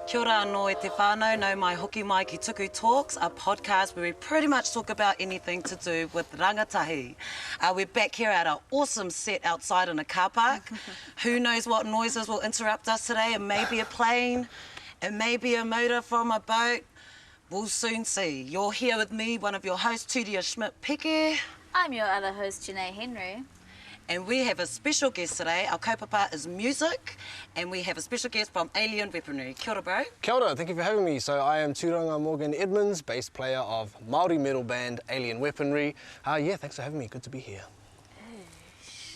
Kia ora anō e te whānau, no mai hoki mai ki Tuku Talks, a podcast where we pretty much talk about anything to do with rangatahi. We're back here at our awesome set outside in a car park. Who knows what noises will interrupt us today? It may be a plane, it may be a motor from a boat. We'll soon see. You're here with me, one of your hosts, Turia Schmidt-Peke. I'm your other host, Janaye Henry. And we have a special guest today. Our kaupapa is music, and we have a special guest from Alien Weaponry. Kia ora, bro. Kia ora, thank you for having me. So I am Turanga Morgan Edmonds, bass player of Māori metal band Alien Weaponry. Thanks for having me. Good to be here.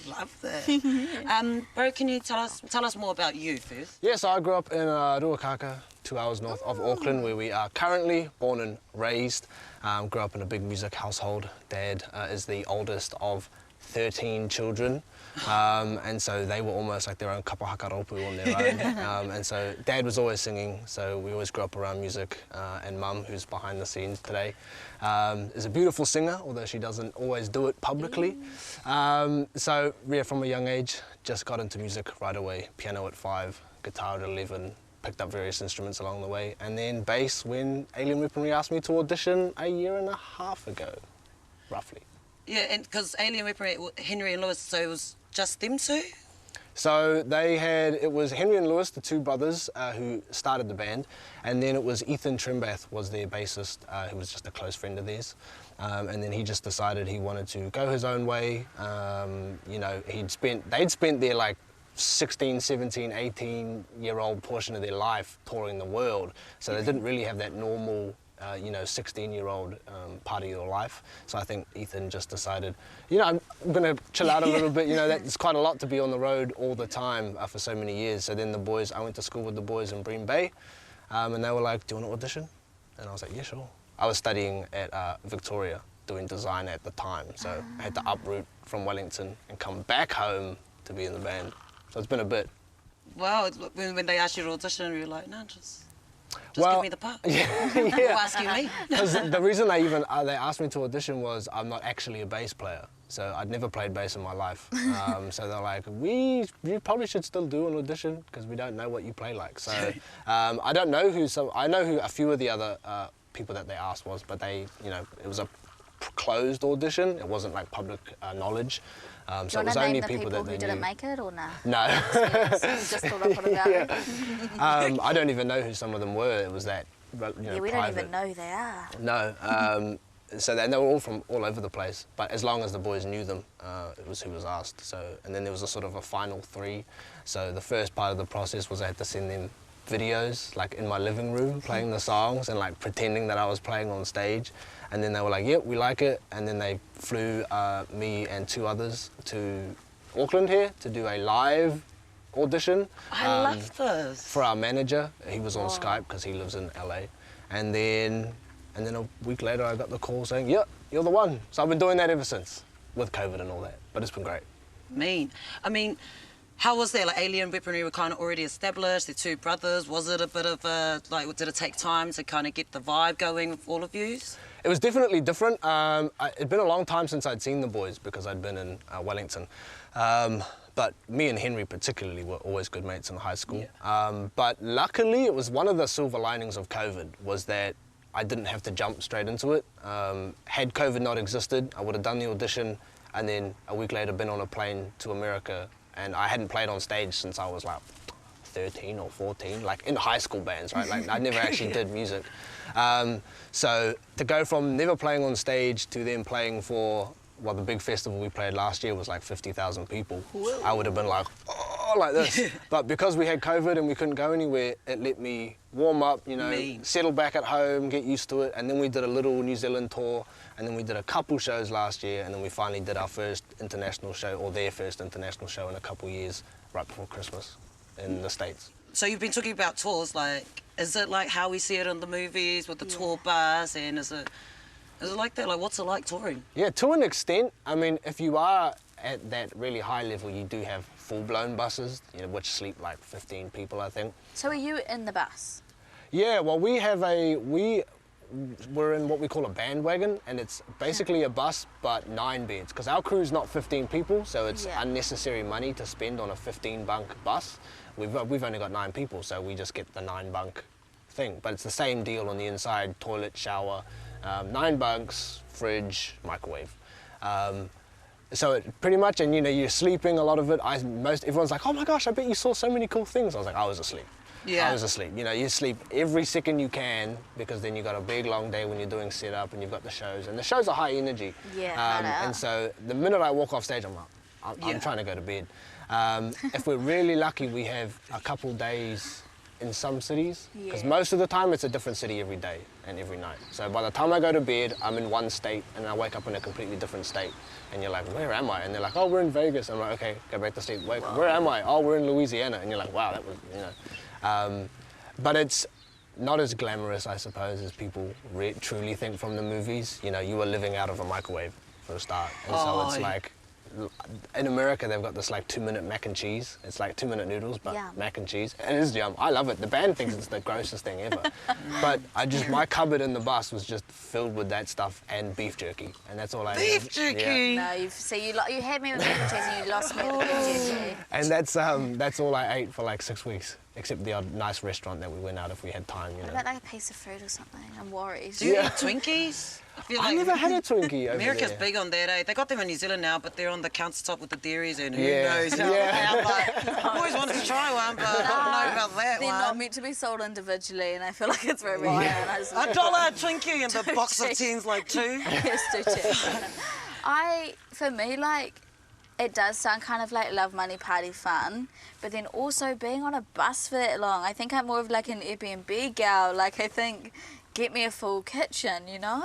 Love that. Bro, can you tell us more about you first? Yeah, so I grew up in Ruakaka, 2 hours north of Auckland, where we are currently born and raised. Grew up in a big music household. Dad is the oldest of 13 children, and so they were almost like their own kapa hakaropu on their own. And so Dad was always singing, so we always grew up around music. And Mum, who's behind the scenes today, is a beautiful singer, although she doesn't always do it publicly. So yeah, from a young age, just got into music right away. Piano at 5, guitar at 11, picked up various instruments along the way, and then bass when Alien Weaponry asked me to audition a year and a half ago, roughly. Yeah, and because Alien Weaponry, Henry and Lewis, so it was just them two? So it was Henry and Lewis, the two brothers who started the band, and then it was Ethan Trimbath was their bassist, who was just a close friend of theirs. And then he just decided he wanted to go his own way. You know, they'd spent their like 16, 17, 18-year-old portion of their life touring the world, so they didn't really have that normal 16-year-old part of your life. So I think Ethan just decided, I'm going to chill out a little bit. That's quite a lot to be on the road all the time for so many years. So then I went to school with the boys in Bream Bay, and they were like, do you want to audition? And I was like, yeah, sure. I was studying at Victoria, doing design at the time, so I had to uproot from Wellington and come back home to be in the band. So it's been a bit. Wow, when they asked you to audition, you were like, no, just well, give me the part. Yeah. Who asking me? Because the reason they asked me to audition was I'm not actually a bass player. So I'd never played bass in my life. So they're like, you probably should still do an audition because we don't know what you play like. So I don't know I know who a few of the other people that they asked was, but it was a closed audition. It wasn't like public knowledge. So it was only people that they knew. Didn't make it or nah? No. You just thought I'd put it out. I don't even know who some of them were. It was that, we private. don't even know who they are. No. So they were all from all over the place, but as long as the boys knew them, it was who was asked. So, and then there was a sort of a final 3. So the first part of the process was I had to send them videos, like in my living room, playing the songs and like pretending that I was playing on stage. And then they were like, yep, we like it. And then they flew me and 2 others to Auckland here to do a live audition. I love this. For our manager. He was on Skype because he lives in LA. And then a week later I got the call saying, yep, you're the one. So I've been doing that ever since, with COVID and all that. But it's been great. I mean, how was that? Like Alien Weaponry were kind of already established, the 2 brothers. Was it a bit of did it take time to kind of get the vibe going with all of yous? It was definitely different. It'd been a long time since I'd seen the boys because I'd been in Wellington. But me and Henry particularly were always good mates in high school. Yeah. But luckily, it was one of the silver linings of COVID was that I didn't have to jump straight into it. Had COVID not existed, I would have done the audition and then a week later been on a plane to America. And I hadn't played on stage since I was like 13 or 14, like in high school bands, right? Like I never actually did music. So to go from never playing on stage to then playing for, the big festival we played last year was like 50,000 people. Whoa. I would have been like, oh, like this. But because we had COVID and we couldn't go anywhere, it let me warm up, settle back at home, get used to it. And then we did a little New Zealand tour, and then we did a couple shows last year, and then we finally did our first international show, or their first international show in a couple years, right before Christmas in the States. So you've been talking about tours, is it like how we see it in the movies with the tour bus, and is it like that? Like, what's it like touring? Yeah, to an extent. I mean, if you are at that really high level, you do have full-blown buses, which sleep like 15 people, I think. So are you in the bus? Yeah, well, we're in what we call a bandwagon, and it's basically a bus, but 9 beds, because our crew's not 15 people, so it's unnecessary money to spend on a 15-bunk bus. We've only got 9 people, so we just get the 9-bunk thing, but it's the same deal on the inside: toilet, shower, 9 bunks, fridge, microwave. So it pretty much, and you know, you're sleeping a lot of it. Everyone's like, oh my gosh, I bet you saw so many cool things. I was like, I was asleep. Yeah. I was asleep. You know, you sleep every second you can, because then you've got a big long day when you're doing setup and you've got the shows, and the shows are high energy. Yeah, and so the minute I walk off stage, I'm like, I'm trying to go to bed. If we're really lucky, we have a couple days in some cities, because most of the time it's a different city every day and every night. So by the time I go to bed, I'm in one state and I wake up in a completely different state. And you're like, where am I? And they're like, oh, we're in Vegas. I'm like, okay, go back to sleep. Wait, where am I? Oh, we're in Louisiana. And you're like, wow, that was, you know. But it's not as glamorous, I suppose, as people truly think from the movies. You know, you were living out of a microwave for a start. And so it's like, in America, they've got this like 2-minute mac and cheese. It's like 2-minute noodles, but mac and cheese. And it is yum. I love it. The band thinks it's the grossest thing ever. But my cupboard in the bus was just filled with that stuff and beef jerky. And that's all I ate. Beef jerky? No, you had me with mac and cheese and you lost me with beef jerky. And that's all I ate for like 6 weeks. Except the odd nice restaurant that we went out if we had time, you know. What about like a piece of fruit or something? I'm worried. Do you eat Twinkies? I never had a Twinkie over America's there. big on that, eh? They got them in New Zealand now, but they're on the countertop with the dairies, and who Yeah. knows how I've always wanted to try one, but I don't know about that They're one. not meant to be sold individually, and I feel like it's very rare. And I just $1 Twinkie and the box of tins like 2. Yes, do check. For me, like, it does sound kind of like love, money, party, fun, but then also being on a bus for that long, I think I'm more of like an Airbnb gal. Like, I think, get me a full kitchen, you know?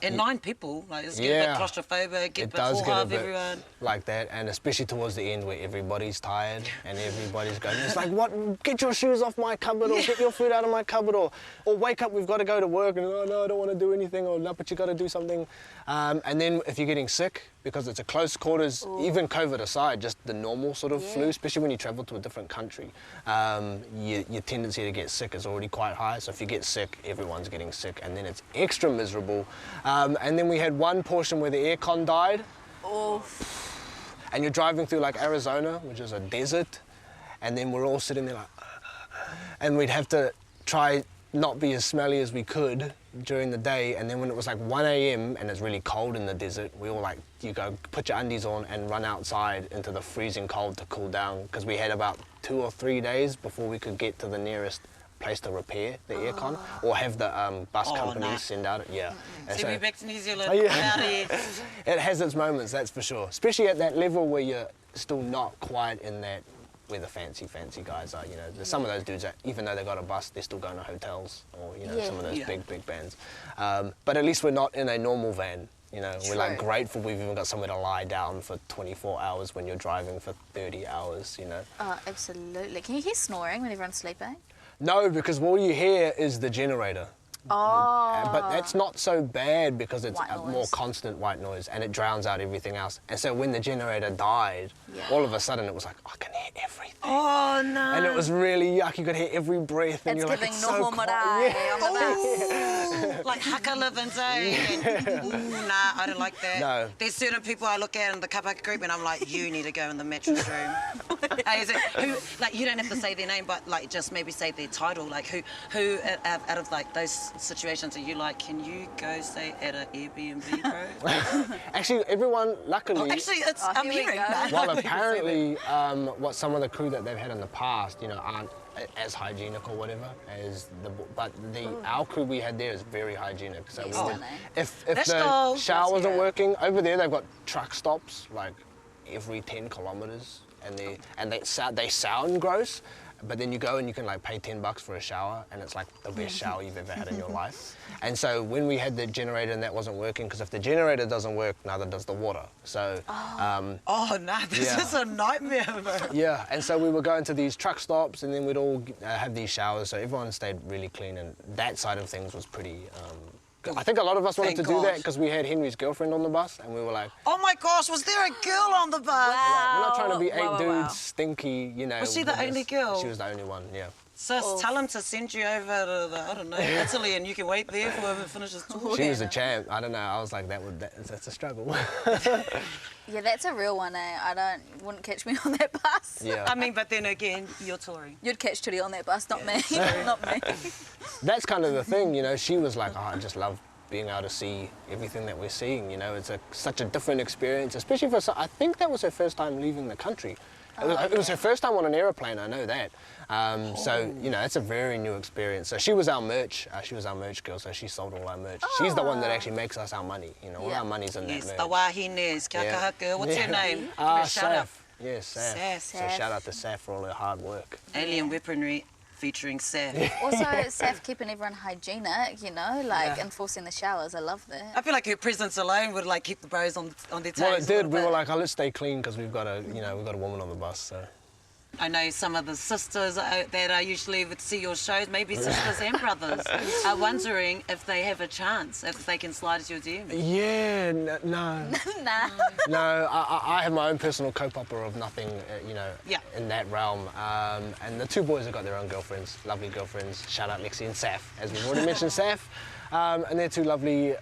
And 9 people, like, it's getting a bit claustrophobic, get a bit full of everyone. Like that, and especially towards the end where everybody's tired and everybody's going, it's like, what, get your shoes off my cupboard, or get your food out of my cupboard, or wake up, we've got to go to work, and oh no, I don't want to do anything, or no, but you got to do something. And then if you're getting sick, because it's a close quarters, even COVID aside, just the normal sort of flu, especially when you travel to a different country, your tendency to get sick is already quite high. So if you get sick, everyone's getting sick, and then it's extra miserable. And then we had one portion where the aircon died. And you're driving through like Arizona, which is a desert, and then we're all sitting there like, and we'd have to try not be as smelly as we could during the day, and then when it was like 1 a.m. and it's really cold in the desert, we all like, you go put your undies on and run outside into the freezing cold to cool down, because we had about 2 or 3 days before we could get to the nearest place to repair the aircon, or have the bus company send out. See me back to New Zealand. Out here. It has its moments, that's for sure, especially at that level where you're still not quite in that where the fancy guys are, you know. There's some of those dudes that, even though they got a bus, they're still going to hotels, or, you know, some of those big bands. But at least we're not in a normal van, you know. We're like grateful we've even got somewhere to lie down for 24 hours when you're driving for 30 hours, you know. Oh, absolutely. Can you hear snoring when everyone's sleeping? No, because all you hear is the generator. But that's not so bad because it's a more constant white noise, and it drowns out everything else. And so when the generator died, all of a sudden it was like, I can hear everything. Oh no! And it was really yuck. You could hear every breath, and It's you're like, giving it's no so marae quiet. on the bus. Like haka livings, eh? Ooh, nah, I don't like that. No. There's certain people I look at in the kapaka group, and I'm like, you need to go in the mattress room. Hey, is it, who, like, you don't have to say their name, but like just maybe say their title. Like who out of like those situations are you like, can you go stay at an Airbnb, bro? Actually, everyone, luckily... Actually, I'm hearing that. Well, apparently, what some of the crew that they've had in the past, you know, aren't as hygienic or whatever as our crew we had there is very hygienic. So if the shower wasn't working over there, they've got truck stops like every 10 kilometers, and they sound gross. But then you go and you can like pay $10 for a shower, and it's like the best shower you've ever had in your life. And so when we had the generator and that wasn't working, because if the generator doesn't work, neither does the water. So This is a nightmare, bro. Yeah, and so we were going to these truck stops, and then we'd all have these showers, so everyone stayed really clean, and that side of things was pretty I think a lot of us wanted to do that because we had Henry's girlfriend on the bus, and we were like, oh my gosh, was there a girl on the bus? we're not trying to be 8 dudes, stinky, you know. Was she the only girl? She was the only one, yeah. Sis, tell him to send you over to the, I don't know, Italy, and you can wait there for him to finish his tour. She was a champ. I don't know. I was like, that's a struggle. Yeah, that's a real one, eh? Wouldn't catch me on that bus. Yeah. I mean, but then again, you're touring. You'd catch Turi on that bus, not me. Not me. That's kind of the thing, you know. She was like, oh, I just love being able to see everything that we're seeing, you know. It's such a different experience, especially for, I think that was her first time leaving the country. It was her first time on an aeroplane, I know that. So, you know, it's a very new experience. So she was our merch girl, so she sold all our merch. She's the one that actually makes us our money, you know, all our money's in that merch. Yes, the wahines, kia kaha girl. What's your name? Give her a shout out. Saf. Yes, Saf. Saf. So shout out to Saf for all her hard work. Alien Weaponry featuring Saf. Also, Saf keeping everyone hygienic, you know, like enforcing the showers. I love that. I feel like her presence alone would like keep the bros on their toes. Well, it did. We were like, oh, let's stay clean because we've got a woman on the bus, so. I know some of the sisters that I usually would see your shows, maybe sisters and brothers, are wondering if they have a chance, if they can slide into your DM. Yeah, no. Nah. No, I have my own personal co-popper of nothing, you know, in that realm. And the two boys have got their own girlfriends, lovely girlfriends. Shout out Lexi and Saf, as we've already mentioned Saf. And they're two lovely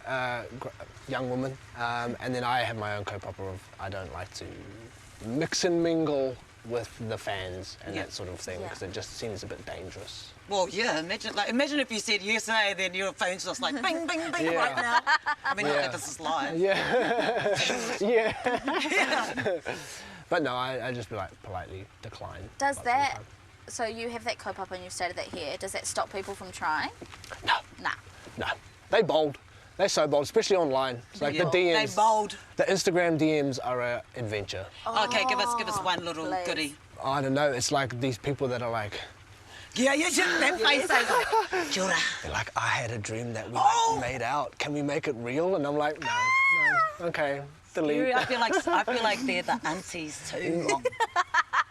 young women. And then I have my own co-popper of I don't like to mix and mingle with the fans and that sort of thing because it just seems a bit dangerous. Well, yeah, imagine if you said USA, then your phone's just like bing, bing, bing right now. I mean, not that this is live. Yeah. But no, I just be like politely decline. Does that, so you have that co-pop and you've stated that here, does that stop people from trying? No. Nah. No. They bold. They're so bold, especially online. It's like the DMs. They bold. The Instagram DMs are an adventure. Okay, give us one little goodie. I don't know. It's like these people that are like. Yeah, that face like, Jura. They're like, I had a dream that we made out. Can we make it real? And I'm like, no. Okay, delete. I feel like they're the aunties too.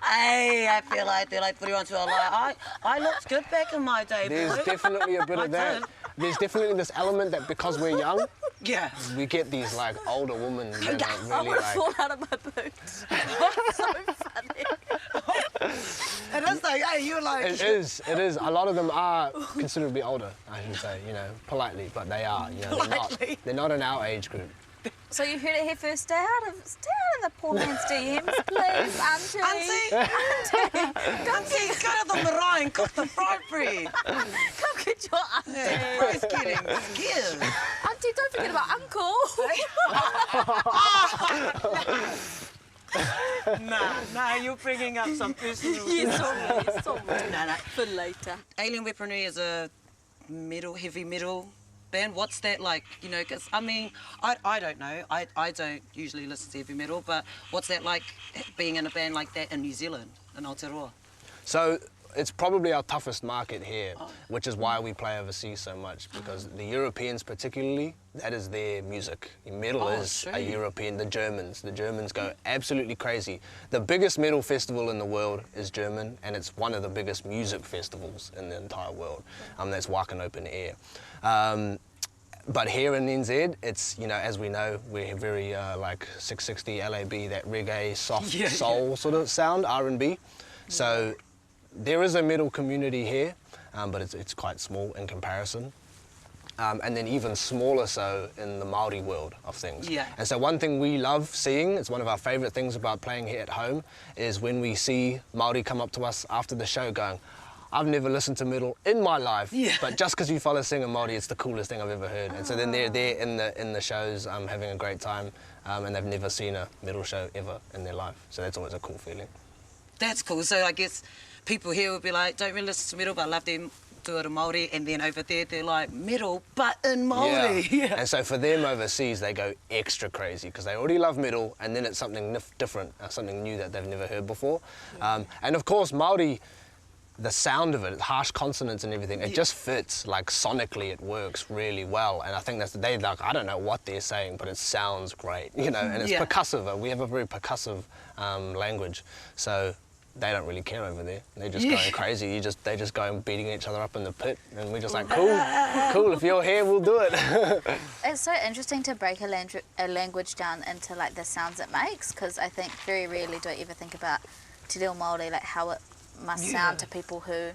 Hey, I feel like they're like 31 to a lie. I looked good back in my day. There's definitely a bit of that. There's definitely this element that because we're young, we get these like older women that are really I would have like. fallen out of my boots. So funny. And it's like, hey, you're like. It is. A lot of them are considerably older, I should say, you know, politely, but they are. You know, they're not in our age group. So you heard it here first. Stay out of the poor man's DMs, please, Auntie. Auntie, go to the marae and cook the fried bread. Come get your auntie. Yeah, bro's getting scared. Auntie, don't forget about Uncle. Nah, you're bringing up some personal... Yes, sorry. No. For later. Alien Weaponry is a heavy metal band. What's that like? You know, because I mean, I don't know. I don't usually listen to heavy metal, but what's that like being in a band like that in New Zealand, in Aotearoa? So it's probably our toughest market here, which is why we play overseas so much, because the Europeans particularly, that is their music. Metal is a European, the Germans go absolutely crazy. The biggest metal festival in the world is German, and it's one of the biggest music festivals in the entire world. That's Wacken Open Air. But here in NZ, it's, you know, as we know, we're very like 660 LAB, that reggae, soft soul sort of sound, R&B. So there is a metal community here, but it's quite small in comparison. And then even smaller so in the Māori world of things. Yeah. And so one thing we love seeing, it's one of our favourite things about playing here at home, is when we see Māori come up to us after the show going, I've never listened to metal in my life, but just because you follow singer Māori, it's the coolest thing I've ever heard. And so then they're there in the shows, having a great time, and they've never seen a metal show ever in their life. So that's always a cool feeling. That's cool. So I guess people here would be like, don't really listen to metal, but I love them do it in Māori, and then over there they're like, metal, but in Māori. Yeah. And so for them overseas, they go extra crazy because they already love metal, and then it's something different, something new that they've never heard before. And of course, Māori, the sound of it, harsh consonants and everything, it just fits, like sonically it works really well. And I think they like, I don't know what they're saying, but it sounds great, you know, and it's percussive. We have a very percussive language. So they don't really care over there. They're just going crazy. They just go and beating each other up in the pit, and we're just like, cool, if you're here, we'll do it. It's so interesting to break a language down into like the sounds it makes, because I think very rarely do I ever think about te reo Māori, like how it must sound to people who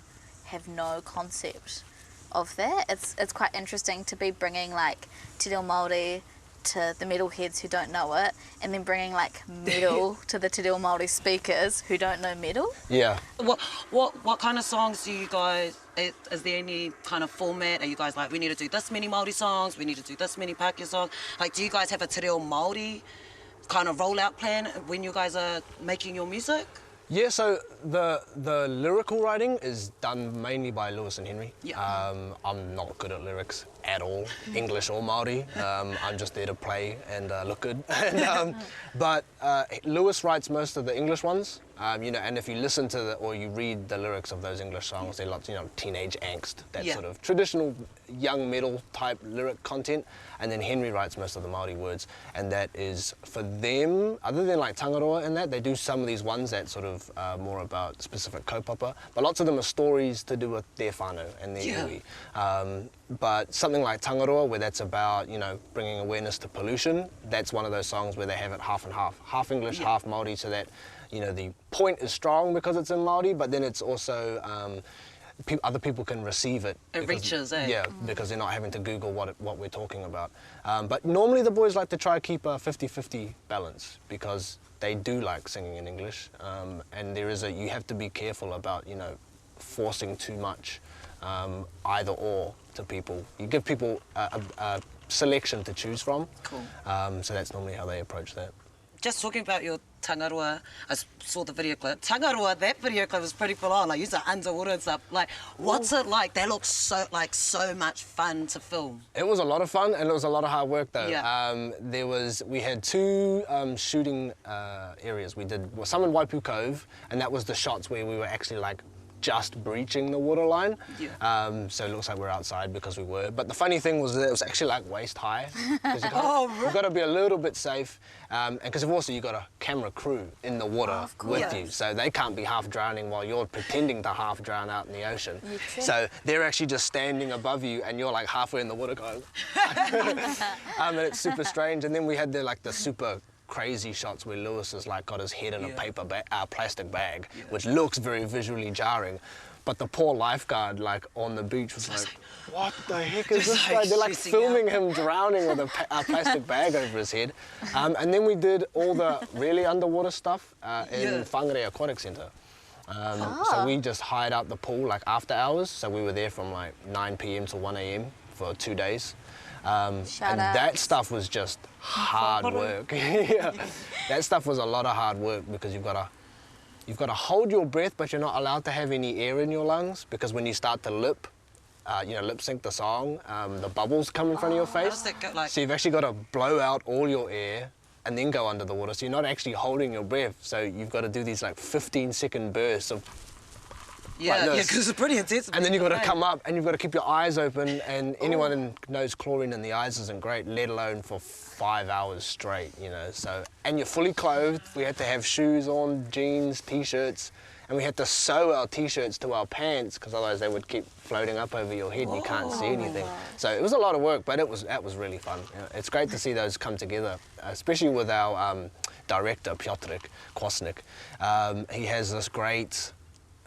have no concept of that. It's quite interesting to be bringing like te reo Māori to the metalheads who don't know it, and then bringing like metal to the te reo Māori speakers who don't know metal. Yeah. What kind of songs do you guys, is there any kind of format? Are you guys like, we need to do this many Māori songs, we need to do this many Pākehā songs? Like, do you guys have a te reo Māori kind of rollout plan when you guys are making your music? Yeah, so the lyrical writing is done mainly by Lewis and Henry. Yeah. I'm not good at lyrics at all, English or Māori. I'm just there to play and look good. But Lewis writes most of the English ones, you know, and if you listen to or you read the lyrics of those English songs, they're lots, you know, teenage angst, that sort of traditional young metal type lyric content. And then Henry writes most of the Māori words, and that is for them, other than like Tangaroa and that, they do some of these ones that sort of more about specific kaupapa, but lots of them are stories to do with their whānau and their iwi. But something like Tangaroa, where that's about, you know, bringing awareness to pollution, that's one of those songs where they have it half and half English, half Māori, so that, you know, the point is strong because it's in Māori, but then it's also other people can receive it. It reaches, eh? Yeah, because they're not having to Google what we're talking about. But normally the boys like to try to keep a 50-50 balance, because they do like singing in English, and you have to be careful about, you know, forcing too much either or to people. You give people a selection to choose from. Cool. So that's normally how they approach that. Just talking about your Tangaroa, I saw the video clip. Tangaroa, that video clip was pretty full on. Like, you're underwater and stuff. Like, what's it like? They look so much fun to film. It was a lot of fun, and it was a lot of hard work though. Yeah. We had two shooting areas. We did some in Waipu Cove, and that was the shots where we were actually like just breaching the waterline. Yeah. So it looks like we're outside because we were. But the funny thing was that it was actually like waist high. You've got to be a little bit safe. And because also you've got a camera crew in the water with you. So they can't be half drowning while you're pretending to half drown out in the ocean. So they're actually just standing above you and you're like halfway in the water going. And it's super strange. And then we had the super crazy shots where Lewis has like got his head in a plastic bag, which looks very visually jarring. But the poor lifeguard, like on the beach, was like, "What the heck is this guy?" They're like filming him drowning with a plastic bag over his head. And then we did all the really underwater stuff in Whangarei Aquatic Centre. So we just hired out the pool like after hours. So we were there from like 9 p.m. to 1 a.m. for 2 days. And that stuff was just hard work. That stuff was a lot of hard work, because you've got to hold your breath, but you're not allowed to have any air in your lungs, because when you start to lip sync the song, the bubbles come in front of your face. How does that go, like? So you've actually got to blow out all your air and then go under the water. So you're not actually holding your breath. So you've got to do these like 15-second bursts of because it's pretty intense. And then you've got to come up and you've got to keep your eyes open, and anyone who knows chlorine in the eyes isn't great, let alone for 5 hours straight, you know. So, and you're fully clothed. We had to have shoes on, jeans, t-shirts, and we had to sew our t-shirts to our pants, because otherwise they would keep floating up over your head and you can't see anything. So it was a lot of work, but that was really fun. You know, it's great to see those come together, especially with our director, Piotrek Kwasnik. He has this great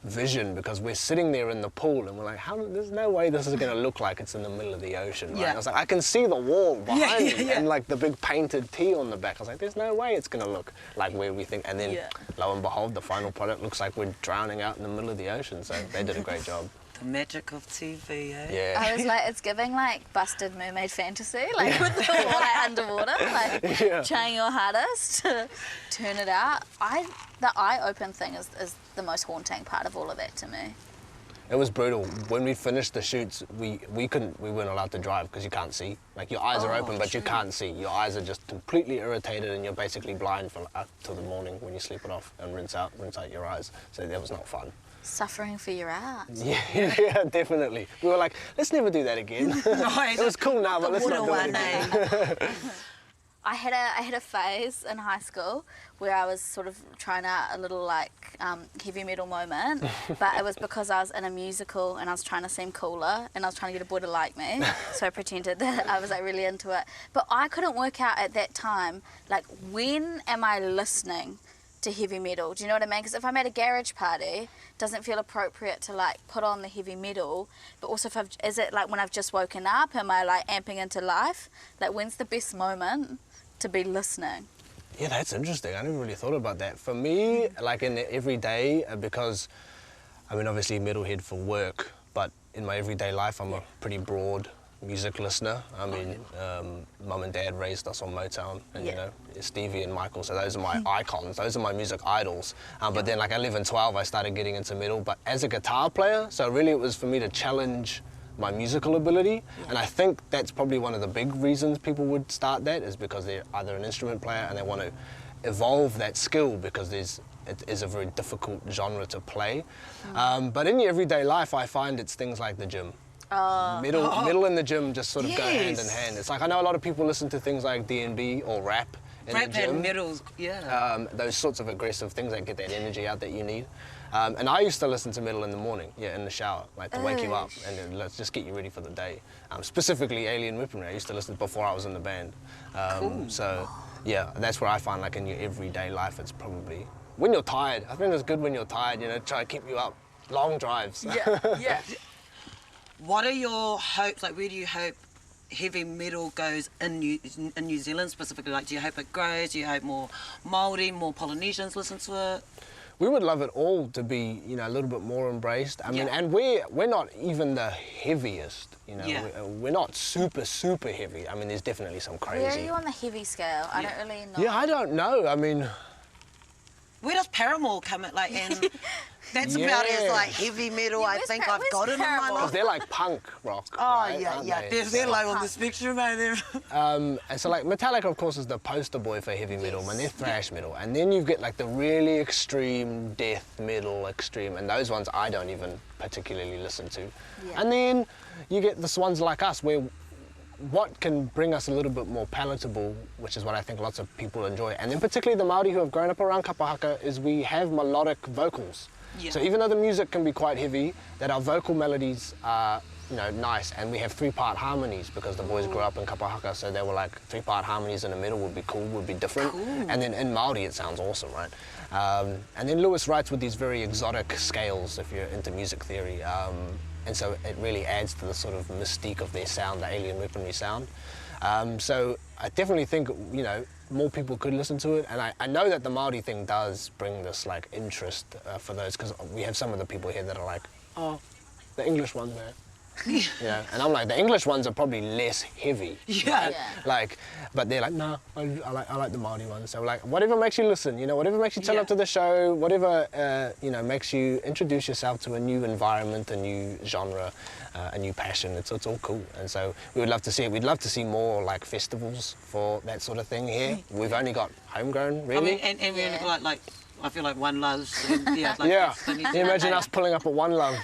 vision, because we're sitting there in the pool and we're like, there's no way this is going to look like it's in the middle of the ocean, right? I was like, I can see the wall behind me and like the big painted T on the back. I was like, there's no way it's going to look like where we think. And then lo and behold, the final product looks like we're drowning out in the middle of the ocean. So they did a great job. The magic of TV, eh? Yeah. I was like, it's giving like busted mermaid fantasy, like with the water underwater, like trying your hardest to turn it out. The eye-open thing is the most haunting part of all of that to me. It was brutal. When we finished the shoots, we weren't allowed to drive because you can't see. Like, your eyes are open, but you can't see. Your eyes are just completely irritated, and you're basically blind for up till the morning when you sleep it off and rinse out your eyes. So that was not fun. Suffering for your art. Yeah, definitely. We were like, let's never do that again. It was cool now, but let's not do it again. I had a phase in high school where I was sort of trying out a little like heavy metal moment, but it was because I was in a musical and I was trying to seem cooler and I was trying to get a boy to like me, so I pretended that I was like really into it. But I couldn't work out at that time, like, when am I listening to heavy metal. Do you know what I mean? Because if I'm at a garage party, it doesn't feel appropriate to like put on the heavy metal. But also, is it like when I've just woken up? Am I like amping into life? Like, when's the best moment to be listening? Yeah, that's interesting. I never really thought about that. For me, like in the everyday, because I mean, obviously metalhead for work, but in my everyday life, I'm a pretty broad music listener. I mean, mum and dad raised us on Motown, and you know, Stevie and Michael, so those are my icons, those are my music idols. But then like at 11, 12, I started getting into metal, but as a guitar player, so really it was for me to challenge my musical ability, and I think that's probably one of the big reasons people would start that, is because they're either an instrument player and they want to evolve that skill, because it is a very difficult genre to play. But in your everyday life, I find it's things like the gym. Middle and the gym just sort of go hand in hand. It's like, I know a lot of people listen to things like D&B or rap in the gym. And middles, those sorts of aggressive things that get that energy out that you need. And I used to listen to metal in the morning, in the shower, like to wake you up and then let's just get you ready for the day. Specifically Alien Weaponry, I used to listen before I was in the band. So yeah, that's where I find like in your everyday life, it's probably, when you're tired, I think it's good when you're tired, you know, try to keep you up. Long drives. Yeah. What are your hopes? Like, where do you hope heavy metal goes in New Zealand specifically? Like, do you hope it grows? Do you hope more Māori, more Polynesians listen to it? We would love it all to be, you know, a little bit more embraced. I mean, and we're not even the heaviest, you know. We're not super heavy. I mean, there's definitely some crazy. Where are you on the heavy scale? I don't really know. Yeah, I don't know. I mean, where does Paramore come in? Like, and that's about as like heavy metal I think I've got in my life. They're like punk rock. Right, they're like on the spectrum, mate. And so like Metallica, of course, is the poster boy for heavy metal, and they're thrash metal. And then you get like the really extreme death metal extreme, and those ones I don't even particularly listen to. And then you get the ones like us, where what can bring us a little bit more palatable, which is what I think lots of people enjoy, and then particularly the Māori who have grown up around kapahaka, is we have melodic vocals. So even though the music can be quite heavy, that our vocal melodies are, you know, nice, and we have 3-part harmonies because the boys grew up in kapahaka, so they were like 3-part harmonies in the middle would be cool, would be different. And then in Māori it sounds awesome, right? And then Lewis writes with these very exotic scales if you're into music theory. And so it really adds to the sort of mystique of their sound, the Alien Weaponry sound. So I definitely think, you know, more people could listen to it, and I know that the Māori thing does bring this like interest for those, because we have some of the people here that are like, oh, the English one, man. You know, and I'm like, the English ones are probably less heavy. Right? Like, but they're like, no, I like the Māori ones. So like, whatever makes you listen, you know, whatever makes you turn up to the show, whatever you know, makes you introduce yourself to a new environment, a new genre, a new passion. It's all cool. And so we would love to see it. We'd love to see more like festivals for that sort of thing here. We've only got homegrown, really. I mean, and we only got like I feel like One Love's. Can you imagine us pulling up at One Love?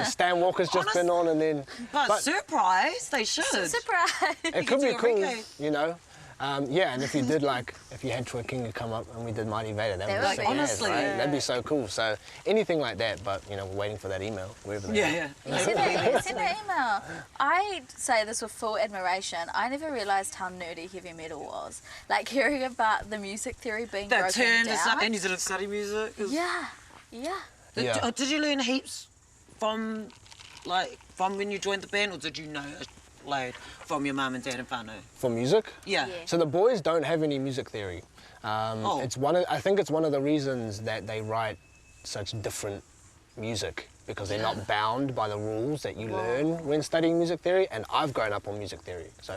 Stan Walker's just been on, and then. But surprise, they should. Surprise. It could be cool, you know. Yeah, and if you did if you had Troy King come up and we did Mighty Vader, that would be sick. Honestly, right? That'd be so cool. So anything like that, but you know, we're waiting for that email. Wherever Send an email. I say this with full admiration. I never realised how nerdy heavy metal was. Like hearing about the music theory being broken down. And you didn't study music. Did you learn heaps from when you joined the band, or did you know load from your mum and dad and whānau? For music? Yeah. So the boys don't have any music theory. I think it's one of the reasons that they write such different music, because they're not bound by the rules that you learn when studying music theory. And I've grown up on music theory. So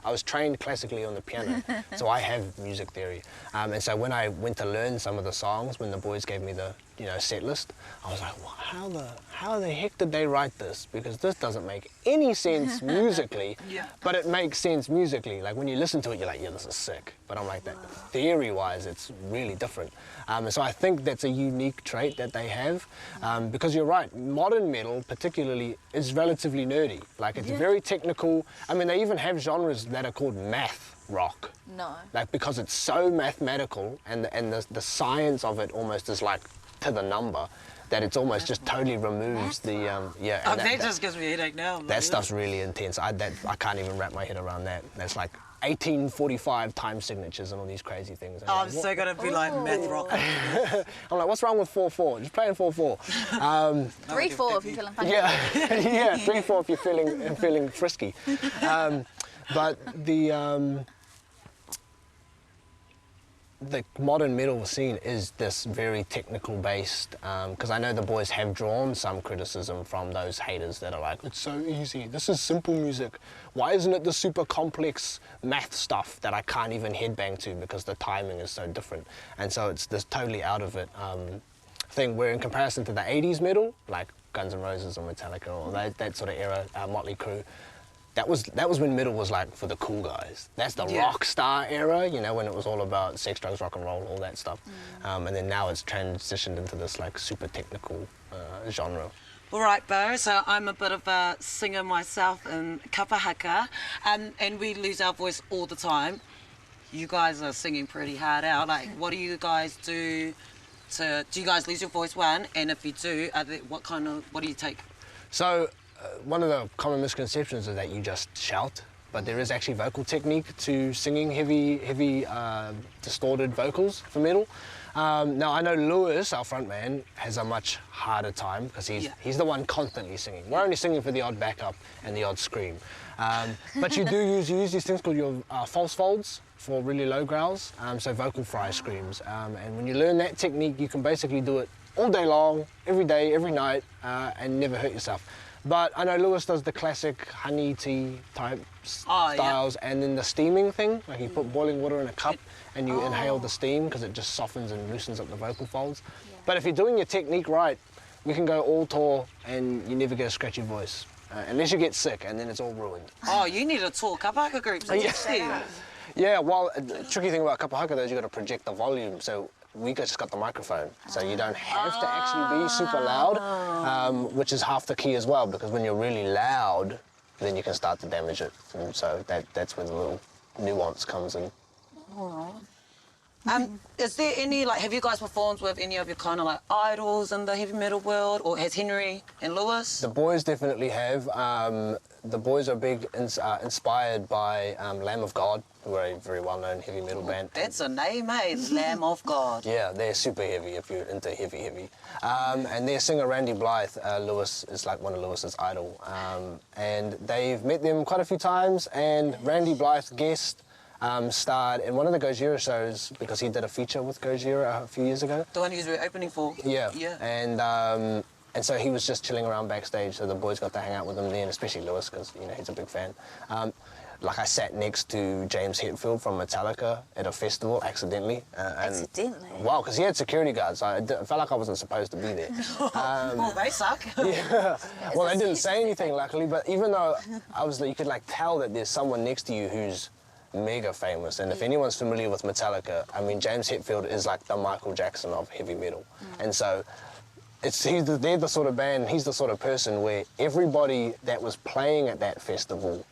I was trained classically on the piano, so I have music theory. And so when I went to learn some of the songs, when the boys gave me the set list, I was like, well, how the heck did they write this? Because this doesn't make any sense musically, but it makes sense musically. Like when you listen to it, you're like, yeah, this is sick. But I'm like, that theory-wise, it's really different. And so I think that's a unique trait that they have, because you're right, modern metal particularly is relatively nerdy. Like it's very technical. I mean, they even have genres that are called math rock. No. Like because it's so mathematical, and the science of it almost is like to the number, that it's almost just totally removes the that just gives me a headache now. That stuff's really intense. I can't even wrap my head around that. That's like 1845 time signatures and all these crazy things. And I'm so gonna be like math rock. I'm like, what's wrong with 4/4? Just play in 4/4. 3/4 if you're feeling funky. Yeah, yeah, 3/4 if you're feeling frisky. But the modern metal scene is this very technical based, because I know the boys have drawn some criticism from those haters that are like, it's so easy, this is simple music, why isn't it the super complex math stuff that I can't even headbang to because the timing is so different. And so it's this totally out of it thing, where in comparison to the 80s metal, like Guns N' Roses or Metallica or that sort of era, Motley Crue, that was when metal was like for the cool guys. That's the rock star era, you know, when it was all about sex, drugs, rock and roll, all that stuff. And then now it's transitioned into this like super technical genre. All right, Bo, so I'm a bit of a singer myself in kapahaka, and we lose our voice all the time. You guys are singing pretty hard out. Like, what do you guys do you guys lose your voice, one? And if you do, what do you take? So, one of the common misconceptions is that you just shout, but there is actually vocal technique to singing heavy distorted vocals for metal. Now I know Lewis, our frontman, has a much harder time because he's the one constantly singing. We're only singing for the odd backup and the odd scream. But you use these things called your false folds for really low growls, so vocal fry screams. And when you learn that technique, you can basically do it all day long, every day, every night, and never hurt yourself. But I know Lewis does the classic honey tea type styles, and then the steaming thing, like you put boiling water in a cup and you inhale the steam because it just softens and loosens up the vocal folds. Yeah. But if you're doing your technique right, you can go all tour and you never get a scratchy voice, unless you get sick and then it's all ruined. Oh, you need to tour kapahaka groups. Yeah, well, the tricky thing about kapahaka though is you got to project the volume, so we just got the microphone, so you don't have to actually be super loud, which is half the key as well, because when you're really loud, then you can start to damage it. And so that's where the little nuance comes in. Is there any, like, have you guys performed with any of your kind of like idols in the heavy metal world, or has Henry and Lewis? The boys definitely have. The boys are big, inspired by Lamb of God, who are a very well-known heavy metal band. That's a name, eh? Lamb of God. Yeah, they're super heavy if you're into heavy. And their singer Randy Blythe, Lewis is like one of Lewis's idol. And they've met them quite a few times, and Randy Blythe guest starred in one of the Gojira shows because he did a feature with Gojira a few years ago. The one he was opening for? Yeah. And so he was just chilling around backstage, so the boys got to hang out with him then, especially Lewis, because, you know, he's a big fan. Like, I sat next to James Hetfield from Metallica at a festival, accidentally. Accidentally? Wow, because he had security guards. I felt like I wasn't supposed to be there. Well, they suck. Yeah. Well, they didn't say anything, luckily, but even though you could, like, tell that there's someone next to you who's mega famous, and if anyone's familiar with Metallica, I mean, James Hetfield is like the Michael Jackson of heavy metal. And so they're the sort of band, he's the sort of person where everybody that was playing at that festival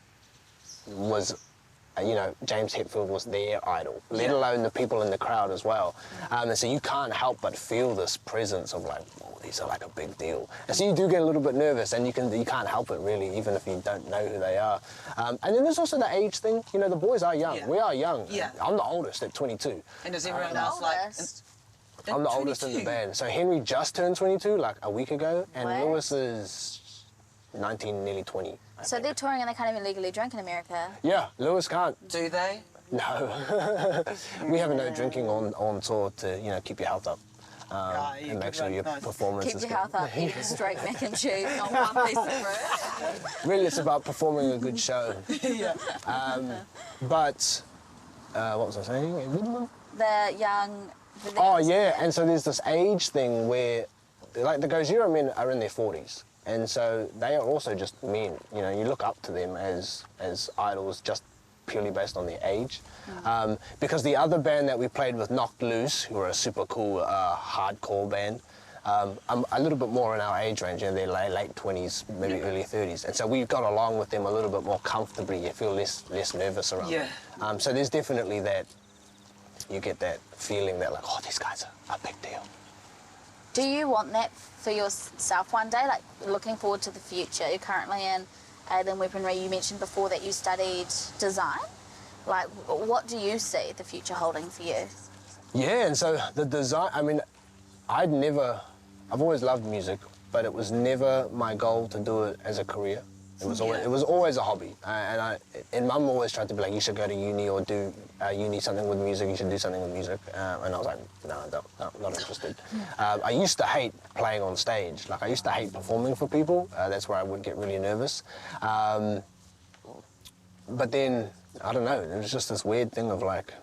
was, you know, James Hetfield was their idol, let alone the people in the crowd as well. And so you can't help but feel this presence of like, oh, these are like a big deal. And so you do get a little bit nervous, and you can't help it really, even if you don't know who they are. And then there's also the age thing. You know, the boys are young. We are young. Yeah. I'm the oldest at 22. And does everyone else like... I'm the oldest in the band. So Henry just turned 22 like a week ago, and Lewis is 19, nearly 20. So they're touring and they can't even legally drink in America? Yeah, Lewis can't. Do they? No. We have a no drinking on tour to, you know, keep your health up. And make sure your performance is Keep your health up, eat straight mac and cheese, not one piece of bread. Really, it's about performing a good show. But, what was I saying? The young... Oh, yeah, and so there's this age thing where, like, the Gojira men are in their 40s, and so they are also just men. You know, you look up to them as idols just purely based on their age. Because the other band that we played with, Knocked Loose, who are a super cool hardcore band, a little bit more in our age range, and they're late 20s, maybe early 30s, and so we got along with them a little bit more comfortably. You feel less nervous around them. So there's definitely that. You get that feeling that, like, oh, these guys are a big deal. Do you want that for yourself one day, like looking forward to the future? You're currently in Alien Weaponry. You mentioned before that you studied design. Like, what do you see the future holding for you? Yeah, and so the design, I mean, I've always loved music, but it was never my goal to do it as a career. It was always a hobby. And Mum always tried to be like, you should go to uni or do uni something with music, you should do something with music. And I was like, no, not interested. I used to hate playing on stage. Like, I used to hate performing for people. That's where I would get really nervous. But then, I don't know, it was just this weird thing of like,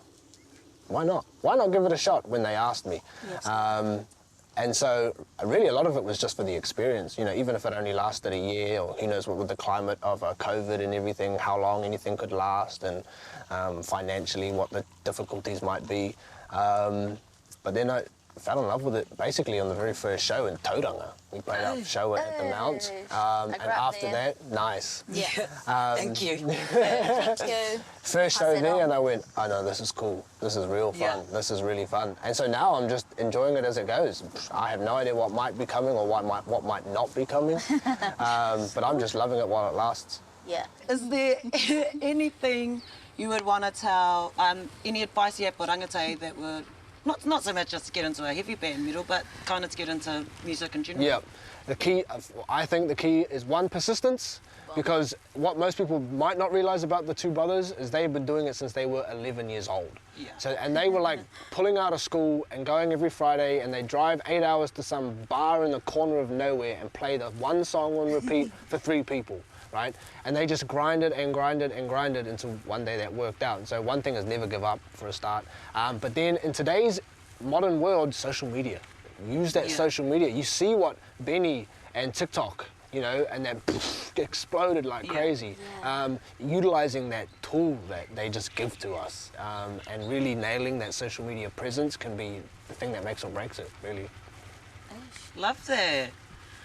why not? Why not give it a shot when they asked me? Yes. And so really a lot of it was just for the experience, you know, even if it only lasted a year, or who knows what with the climate of COVID and everything, how long anything could last, and financially what the difficulties might be. But then I fell in love with it basically on the very first show in Turanga. We played our show at the Mount, and after that, nice. Yeah. Thank you. Thank you. First show there, and I went, oh no, this is cool. This is real fun. Yeah. This is really fun. And so now I'm just enjoying it as it goes. I have no idea what might be coming or what might not be coming, but I'm just loving it while it lasts. Yeah. Is there anything you would want to tell, any advice you have for rangatahi that would, not so much just to get into a heavy band metal, but kind of to get into music in general? Yeah. I think the key is one, persistence, because what most people might not realise about the two brothers is they've been doing it since they were 11 years old. Yeah. So, and they were like pulling out of school and going every Friday, and they drive 8 hours to some bar in the corner of nowhere and play the one song on repeat for 3 people. Right? And they just grinded and grinded and grinded until one day that worked out. And so one thing is never give up for a start. But then in today's modern world, social media. Use that social media. You see what Benny and TikTok, you know, and that exploded like crazy. Utilising that tool that they just give to us, and really nailing that social media presence can be the thing that makes or breaks it, really. Love that.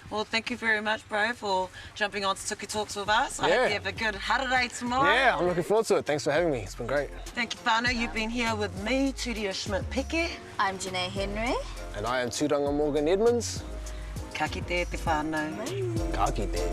Well, thank you very much, bro, for jumping on to Tuku Talks with us. I hope you have a good holiday tomorrow. Yeah, I'm looking forward to it. Thanks for having me. It's been great. Thank you, Whānau. You've been here with me, Turia Schmidt-Peke. I'm Janaye Henry. And I am Turanga Morgan Edmonds. Ka kite te whānau. Ka kite.